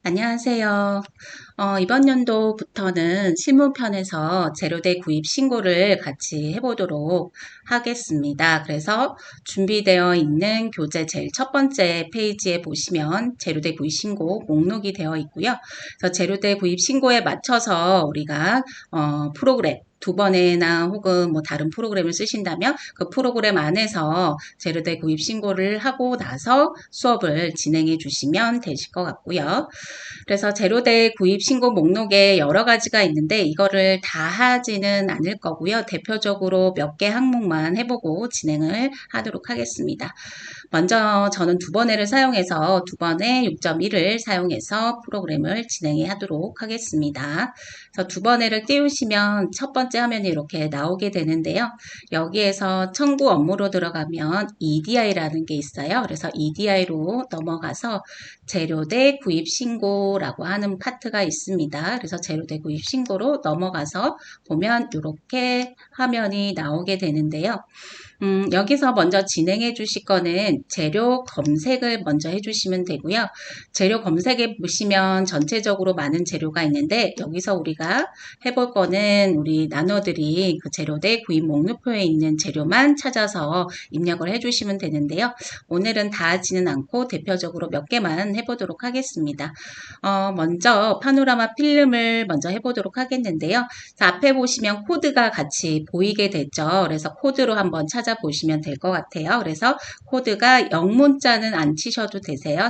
안녕하세요. 이번 연도부터는 실무편에서 재료대 구입 신고를 같이 해보도록 하겠습니다. 그래서 준비되어 있는 교재 제일 첫 번째 페이지에 보시면 재료대 구입 신고 목록이 되어 있고요. 그래서 재료대 구입 신고에 맞춰서 우리가 프로그램 두 번이나 혹은 뭐 다른 프로그램을 쓰신다면 그 프로그램 안에서 재료대 구입 신고를 하고 나서 수업을 진행해 주시면 되실 것 같고요. 그래서 재료대 구입 신고 목록에 여러 가지가 있는데 이거를 다 하지는 않을 거고요. 대표적으로 몇 개 항목만 해보고 진행을 하도록 하겠습니다. 먼저 저는 두 번회를 사용해서 두 번회 6.1을 사용해서 프로그램을 진행하도록 하겠습니다. 그래서 두 번회를 띄우시면 첫 번째 화면이 이렇게 나오게 되는데요. 여기에서 청구 업무로 들어가면 EDI라는 게 있어요. 그래서 EDI로 넘어가서 재료대 구입 신고라고 하는 파트가 있습니다. 그래서 재료대 구입 신고로 넘어가서 보면 이렇게 화면이 나오게 되는데요. 여기서 먼저 진행해 주실 거는 재료 검색을 먼저 해주시면 되고요. 재료 검색에 보시면 전체적으로 많은 재료가 있는데 여기서 우리가 해볼 거는 우리 나눠드린 그 재료대 구입 목록표에 있는 재료만 찾아서 입력을 해주시면 되는데요. 오늘은 다 하지는 않고 대표적으로 몇 개만 해보도록 하겠습니다. 먼저 파노라마 필름을 먼저 해보도록 하겠는데요. 자, 앞에 보시면 코드가 같이 보이게 됐죠. 그래서 코드로 한번 찾아보시면 될 것 같아요. 그래서 코드가 영문자는 안 치셔도 되세요.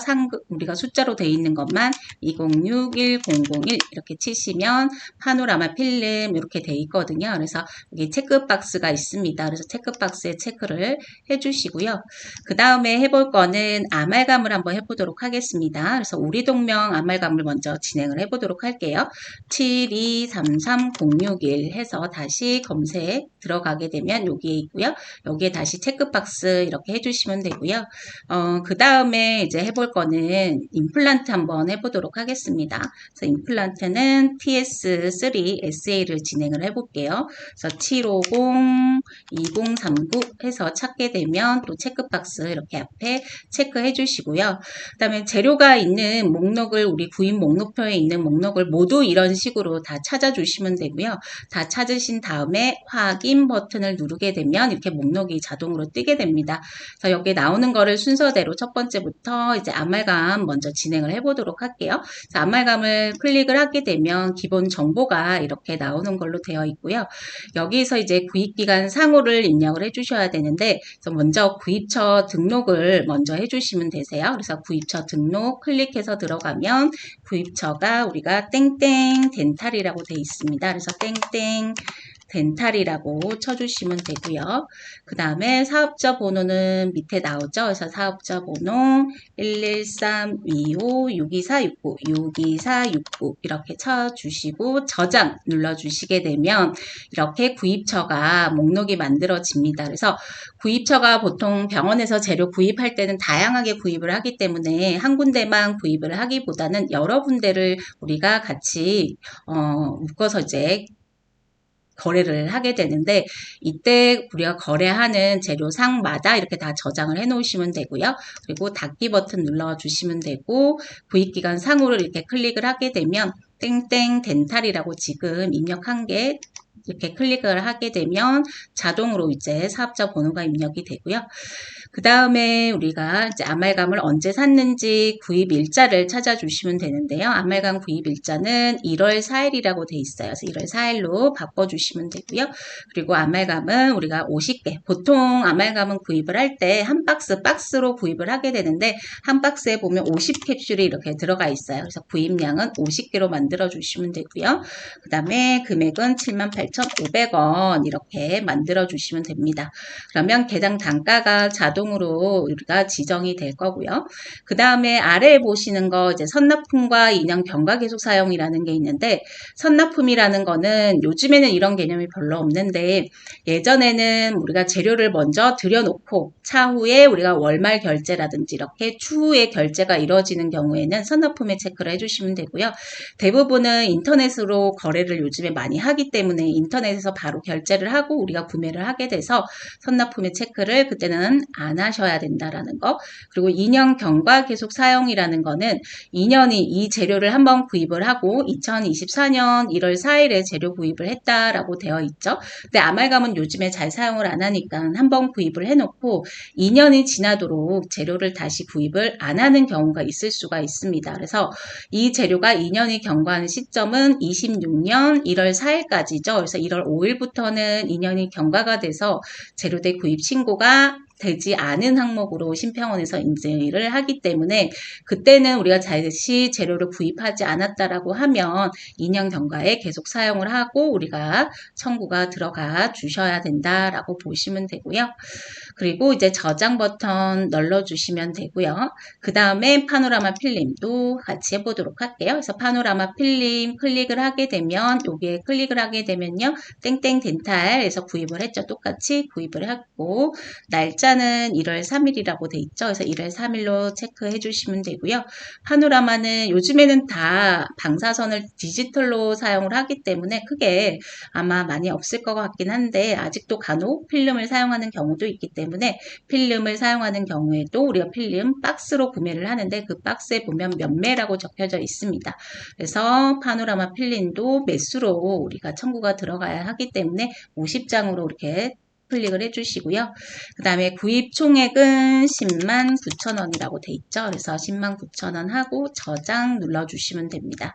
우리가 숫자로 되어 있는 것만 206101 이렇게 치시면 파노라마 필름 이렇게 되어 있거든요. 그래서 여기 체크박스가 있습니다. 그래서 체크박스에 체크를 해주시고요. 그 다음에 해볼 거는 아말감을 한번 해보도록 하겠습니다. 그래서 우리 동명 아말감을 먼저 진행을 해보도록 할게요. 7233061 해서 다시 검색 들어가게 되면 여기에 있고요. 여기에 다시 체크박스 이렇게 해주시면 되고요. 그 다음에 이제 해볼 거는 임플란트 한번 해보도록 하겠습니다. 그래서 임플란트는 TS3 SA를 진행을 해볼게요. 그래서 750-2039 해서 찾게 되면 또 체크박스 이렇게 앞에 체크해 주시고요. 그 다음에 재료가 있는 목록을 우리 구입 목록표에 있는 목록을 모두 이런 식으로 다 찾아주시면 되고요. 다 찾으신 다음에 확인 버튼을 누르게 되면 이렇게 목록이 자동으로 뜨게 됩니다. 그래서 여기 나오는 거를 순서대로 첫 번째부터 이제 아말감 먼저 진행을 해보도록 할게요. 아말감을 클릭을 하게 되면 기본 정보가 이렇게 나오는 걸로 되어 있고요. 여기서 이제 구입기간 상호를 입력을 해주셔야 되는데 먼저 구입처 등록을 먼저 해주시면 되세요. 그래서 구입처 등록 클릭해서 들어가면 구입처가 우리가 땡땡 덴탈이라고 되어 있습니다. 그래서 땡땡 덴탈이라고 쳐주시면 되고요. 그 다음에 사업자 번호는 밑에 나오죠. 그래서 사업자 번호 11325-62469 62469 이렇게 쳐주시고 저장 눌러주시게 되면 이렇게 구입처가 목록이 만들어집니다. 그래서 구입처가 보통 병원에서 재료 구입할 때는 다양하게 구입을 하기 때문에 한 군데만 구입을 하기보다는 여러 군데를 우리가 같이 묶어서 이제 거래를 하게 되는데 이때 우리가 거래하는 재료상마다 이렇게 다 저장을 해 놓으시면 되고요. 그리고 닫기 버튼 눌러 주시면 되고 구입기간 상호를 이렇게 클릭을 하게 되면 땡땡 덴탈이라고 지금 입력한 게 이렇게 클릭을 하게 되면 자동으로 이제 사업자 번호가 입력이 되고요. 그 다음에 우리가 이제 아말감을 언제 샀는지 구입 일자를 찾아주시면 되는데요. 아말감 구입 일자는 1월 4일이라고 돼 있어요. 그래서 1월 4일로 바꿔주시면 되고요. 그리고 아말감은 우리가 50개, 보통 아말감은 구입을 할 때 한 박스로 구입을 하게 되는데 한 박스에 보면 50캡슐이 이렇게 들어가 있어요. 그래서 구입량은 50개로 만들어 주시면 되고요. 그 다음에 금액은 78,500원 이렇게 만들어 주시면 됩니다. 그러면 개당 단가가 자동으로 우리가 지정이 될 거고요. 그 다음에 아래에 보시는 거 이제 선납품과 인형 경과 계속 사용이라는 게 있는데 선납품이라는 거는 요즘에는 이런 개념이 별로 없는데 예전에는 우리가 재료를 먼저 들여놓고 차후에 우리가 월말 결제라든지 이렇게 추후에 결제가 이루어지는 경우에는 선납품에 체크를 해주시면 되고요. 대부분은 인터넷으로 거래를 요즘에 많이 하기 때문에 인터넷에서 바로 결제를 하고 우리가 구매를 하게 돼서 선납품의 체크를 그때는 안 하셔야 된다라는 거. 그리고 2년 경과 계속 사용이라는 거는 2년이 이 재료를 한번 구입을 하고 2024년 1월 4일에 재료 구입을 했다라고 되어 있죠. 근데 아말감은 요즘에 잘 사용을 안 하니까 한번 구입을 해놓고 2년이 지나도록 재료를 다시 구입을 안 하는 경우가 있을 수가 있습니다. 그래서 이 재료가 2년이 경과하는 시점은 26년 1월 4일까지죠. 그래서 1월 5일부터는 2년이 경과가 돼서 재료대 구입 신고가 되지 않은 항목으로 심평원에서 인증을 하기 때문에 그때는 우리가 다시 재료를 구입하지 않았다라고 하면 2년 경과에 계속 사용을 하고 우리가 청구가 들어가 주셔야 된다라고 보시면 되고요. 그리고 이제 저장 버튼 눌러주시면 되고요. 그 다음에 파노라마 필름도 같이 해보도록 할게요. 그래서 파노라마 필름 클릭을 하게 되면 여기에 클릭을 하게 되면요. 땡땡 덴탈에서 구입을 했죠. 똑같이 구입을 했고 날짜는 1월 3일이라고 돼 있죠. 그래서 1월 3일로 체크해 주시면 되고요. 파노라마는 요즘에는 다 방사선을 디지털로 사용을 하기 때문에 크게 아마 많이 없을 것 같긴 한데 아직도 간혹 필름을 사용하는 경우도 있기 때문에 필름을 사용하는 경우에도 우리가 필름 박스로 구매를 하는데 그 박스에 보면 몇 매라고 적혀져 있습니다. 그래서 파노라마 필름도 매수로 우리가 청구가 들어가야 하기 때문에 50장으로 이렇게 클릭을 해주시고요. 그 다음에 구입 총액은 10만 9천 원이라고 돼 있죠. 그래서 10만 9천 원 하고 저장 눌러주시면 됩니다.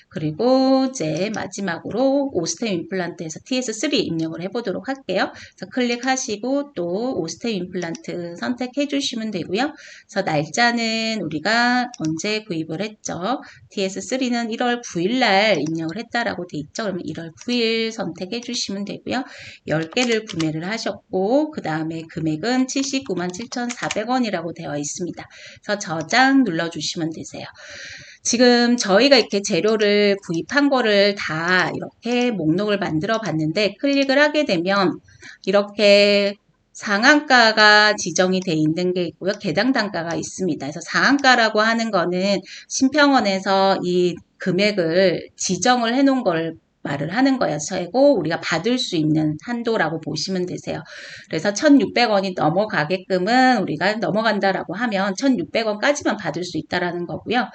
그리고 이제 마지막으로 오스템 임플란트에서 TS3 입력을 해보도록 할게요. 그래서 클릭하시고 또 오스템 임플란트 선택해 주시면 되고요. 그래서 날짜는 우리가 언제 구입을 했죠? TS3는 1월 9일 날 입력을 했다라고 돼 있죠. 그러면 1월 9일 선택해 주시면 되고요. 10개를 구매를 하셨고 그 다음에 금액은 79만 7,400원이라고 되어 있습니다. 그래서 저장 눌러주시면 되세요. 지금 저희가 이렇게 재료를 구입한 거를 다 이렇게 목록을 만들어 봤는데 클릭을 하게 되면 이렇게 상한가가 지정이 돼 있는 게 있고요. 개당 단가가 있습니다. 그래서 상한가라고 하는 거는 심평원에서 이 금액을 지정을 해 놓은 걸 말을 하는 거예요. 최고 우리가 받을 수 있는 한도라고 보시면 되세요. 그래서 1,600원이 넘어가게끔은 우리가 넘어간다라고 하면 1,600원까지만 받을 수 있다라는 거고요.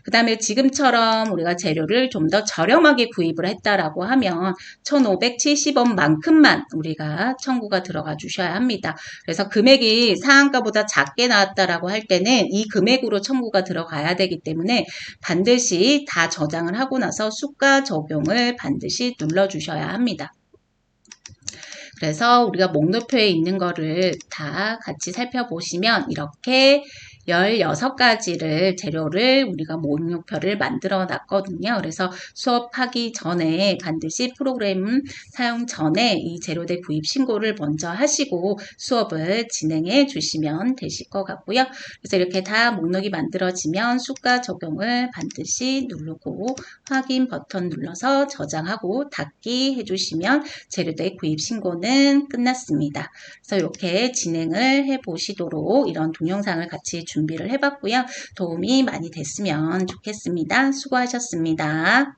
그 다음에 지금처럼 우리가 재료를 좀 더 저렴하게 구입을 했다라고 하면 1,570원만큼만 우리가 청구가 들어가 주셔야 합니다. 그래서 금액이 상한가보다 작게 나왔다라고 할 때는 이 금액으로 청구가 들어가야 되기 때문에 반드시 다 저장을 하고 나서 수가 적용을 반드시 눌러주셔야 합니다. 그래서 우리가 목록표에 있는 거를 다 같이 살펴보시면 이렇게 16가지를 재료를 우리가 목록표를 만들어 놨거든요. 그래서 수업하기 전에 반드시 프로그램 사용 전에 이 재료대 구입 신고를 먼저 하시고 수업을 진행해 주시면 되실 것 같고요. 그래서 이렇게 다 목록이 만들어지면 수가 적용을 반드시 누르고 확인 버튼 눌러서 저장하고 닫기 해주시면 재료대 구입 신고는 끝났습니다. 그래서 이렇게 진행을 해 보시도록 이런 동영상을 같이 준비를 해봤고요. 도움이 많이 됐으면 좋겠습니다. 수고하셨습니다.